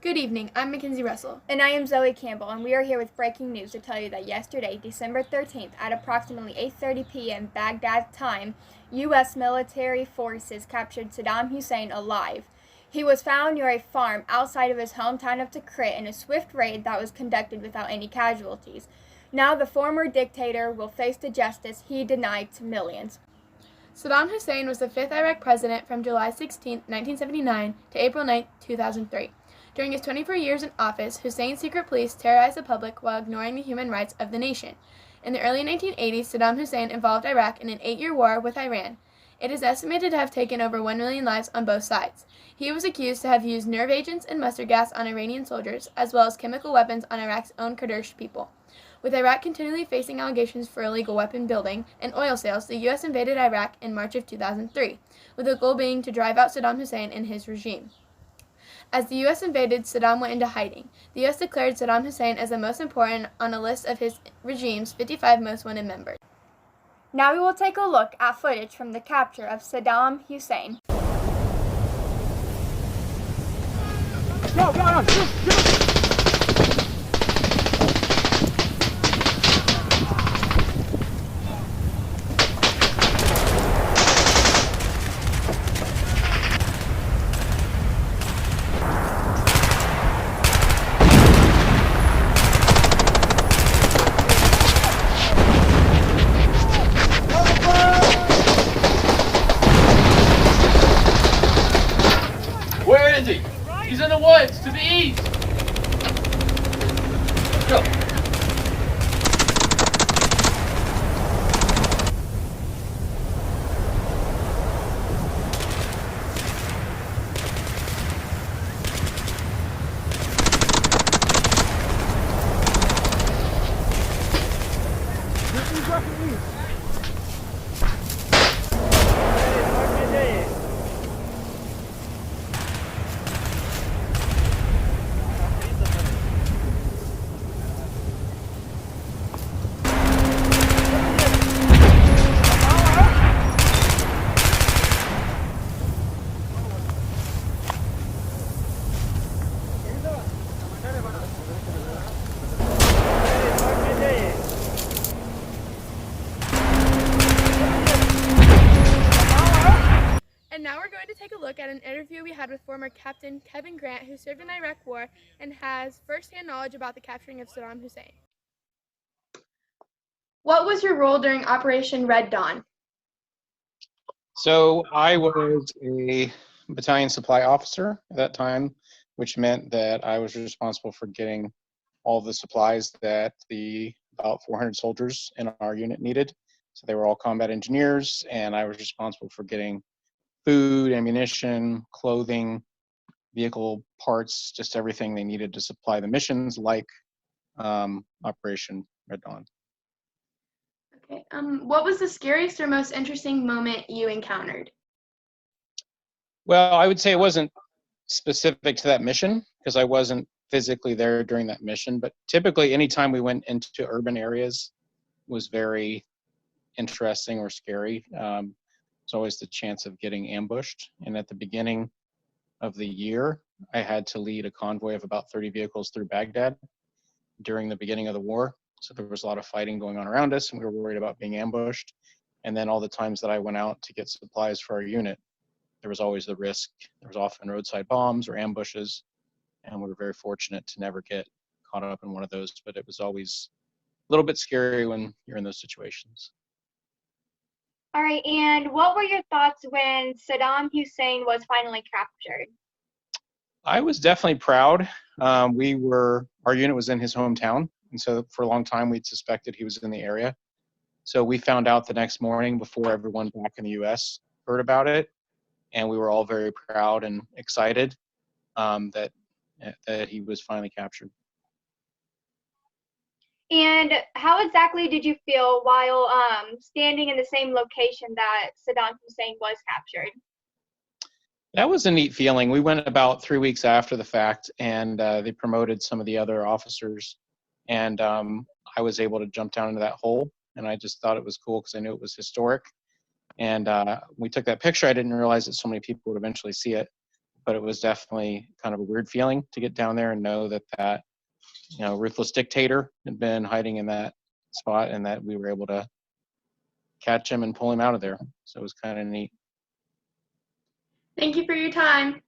Good evening, I'm Mackenzie Russell. And I am Zoe Campbell, and we are here with breaking news to tell you that yesterday, December 13th, at approximately 8:30 p.m. Baghdad time, U.S. military forces captured Saddam Hussein alive. He was found near a farm outside of his hometown of Tikrit in a swift raid that was conducted without any casualties. Now the former dictator will face the justice he denied to millions. Saddam Hussein was the fifth Iraq president from July 16, 1979 to April 9, 2003. During his 24 years in office, Hussein's secret police terrorized the public while ignoring the human rights of the nation. In the early 1980s, Saddam Hussein involved Iraq in an 8-year war with Iran. It is estimated to have taken over 1 million lives on both sides. He was accused to have used nerve agents and mustard gas on Iranian soldiers, as well as chemical weapons on Iraq's own Kurdish people. With Iraq continually facing allegations for illegal weapon building and oil sales, the U.S. invaded Iraq in March of 2003, with the goal being to drive out Saddam Hussein and his regime. As the U.S. invaded, Saddam went into hiding. The U.S. declared Saddam Hussein as the most important on a list of his regime's 55 most wanted members. Now we will take a look at footage from the capture of Saddam Hussein. Where is he? He's in the woods to the east. Go. And now we're going to take a look at an interview we had with former Captain Kevin Grant, who served in the Iraq War and has first-hand knowledge about the capturing of Saddam Hussein. What was your role during Operation Red Dawn? So I was a battalion supply officer at that time, which meant that I was responsible for getting all the supplies that the about 400 soldiers in our unit needed. So they were all combat engineers, and I was responsible for getting food, ammunition, clothing, vehicle parts, just everything they needed to supply the missions, like Operation Red Dawn. Okay. What was the scariest or most interesting moment you encountered? Well, I would say it wasn't specific to that mission because I wasn't physically there during that mission, but typically anytime we went into urban areas was very interesting or scary. There's always the chance of getting ambushed. And at the beginning of the year, I had to lead a convoy of about 30 vehicles through Baghdad during the beginning of the war. So there was a lot of fighting going on around us, and we were worried about being ambushed. And then all the times that I went out to get supplies for our unit, there was always the risk. There was often roadside bombs or ambushes, and we were very fortunate to never get caught up in one of those. But it was always a little bit scary when you're in those situations. All right, and what were your thoughts when Saddam Hussein was finally captured? I was definitely proud. Our unit was in his hometown, and so for a long time we'd suspected he was in the area. So we found out the next morning before everyone back in the U.S. heard about it, and we were all very proud and excited that he was finally captured. And how exactly did you feel while standing in the same location that Saddam Hussein was captured? That was a neat feeling. We went about 3 weeks after the fact, and they promoted some of the other officers, and I was able to jump down into that hole, and I just thought it was cool because I knew it was historic. And we took that picture. I didn't realize that so many people would eventually see it, but it was definitely kind of a weird feeling to get down there and know that ruthless dictator had been hiding in that spot, and that we were able to catch him and pull him out of there. So it was kind of neat. Thank you for your time.